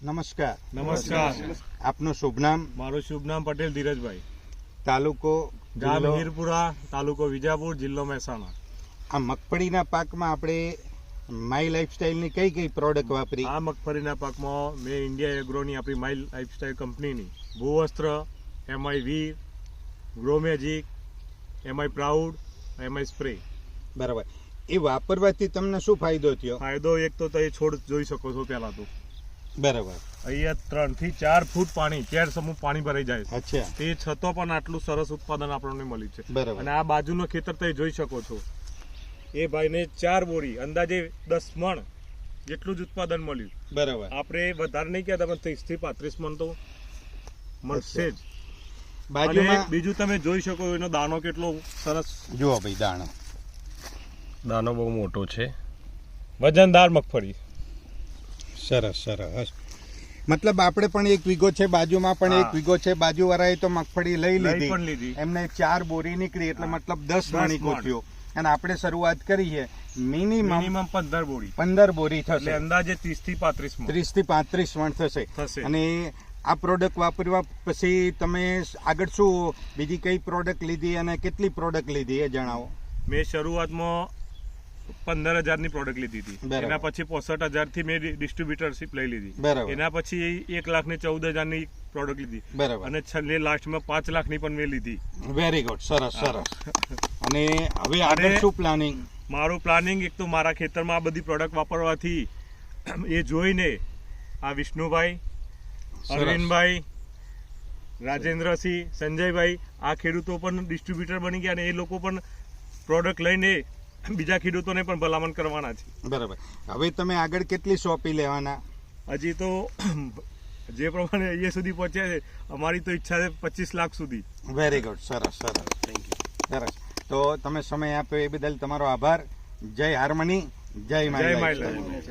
નમસ્કાર. નમસ્કાર. આપનું શુભ નામ? મારું શુભ નામ પટેલ ધીરજભાઈ. તાલુકો? ગામ જિલ્લો? હીરપુરા, તાલુકો વિજાપુર, જિલ્લો મહેસાણા. આ મગફળીના પાકમાં આપણે માય લાઈફસ્ટાઈલની કઈ કઈ પ્રોડક્ટ વાપરી? આ મગફળીના પાકમાં મેં ઇન્ડિયા એગ્રોની આપણી માઇલ લાઇફસ્ટાઈલ કંપનીની ભૂવસ્ત્ર, MI Veer, grow magic, MI proud, MI spray. બરાબર. એ વાપરવાથી તમને શું ફાયદો થયો? ફાયદો એક તો તમે છોડ જોઈ શકો છો. પહેલા તો બરાબર. અહીંયા 3 થી 4 ફૂટ પાણી, કેર સમૂહ પાણી ભરાઈ જાય છે. અચ્છા. તે છતાં પણ આટલું સરસ ઉત્પાદન આપણને મળ્યું છે. બરાબર. અને આ બાજુનો ખેતર તમે જોઈ શકો છો. એ ભાઈને 4 બોરી અંદાજે 10 મણ જેટલું જ ઉત્પાદન મળ્યું. બરાબર. આપણે વધારે નહીં કહેતા, પણ 30 થી 35 મણ તો મળશે જ. બાજુમાં અને બીજું તમે જોઈ શકો એનો દાણો કેટલો સરસ. જુઓ ભાઈ, દાણો દાણો બહુ મોટો છે, વજનદાર મગફળી. સરસ સરસ. મતલબ આપણે પણ એક વીઘો છે, બાજુમાં પણ એક વીઘો છે. બાજુવાળાએ તો મગફળી લઈ પણ લીધી, લીધી. એમને 4 બોરી નીકળી, એટલે મતલબ 10 મણીકો મણ. થયો. અને આપણે શરૂઆત કરી છે મિનિમમ મિનિમમ 15 બોરી, 15 બોરી એટલે થશે. અંદાજે 30 થી 35 મણ 30 થી 35 મણ થશે. થશે. અને આ પ્રોડક્ટ વાપરવા પછી તમે આગળ શું બીજી કઈ પ્રોડક્ટ લીધી અને કેટલી પ્રોડક્ટ લીધી એ જણાવો. મેં શરૂઆતમાં 15,000 ની પ્રોડક્ટ લીધી હતી. બરાબર. એના પછી 65,000 થી મેં ડિસ્ટ્રીબ્યુટરશીપ લઈ લીધી. બરાબર. એના પછી 1,14,000 ની પ્રોડક્ટ લીધી. બરાબર. અને છેલ્લે લાસ્ટમાં 5 લાખ ની પણ મેં લીધી. Very good. સરસ સરસ. અને હવે આગળ શું પ્લાનિંગ? મારું પ્લાનિંગ, એક તો મારા ખેતરમાં આ બધી પ્રોડક્ટ વાપરવાથી એ જોઈને આ વિષ્ણુભાઈ, અરવિંદભાઈ, રાજેન્દ્રસિંહ, સંજયભાઈ, આ ખેડૂતો પણ ડિસ્ટ્રીબ્યુટર બની ગયા અને એ લોકો પણ પ્રોડક્ટ લઈને બીજા ખેડૂતોને પણ ભલામણ કરવાના છે. બરાબર. હવે તમે આગળ કેટલી સોંપી લેવાના? હજી તો જે પ્રમાણે અહીંયા સુધી પહોંચ્યા છે, અમારી તો ઈચ્છા છે 25 લાખ સુધી. Very good. સરસ સરસ. Thank you. સરસ. તો તમે સમય આપ્યો એ બદલ તમારો આભાર. જય હાર્મની, જય માય લાઈફ.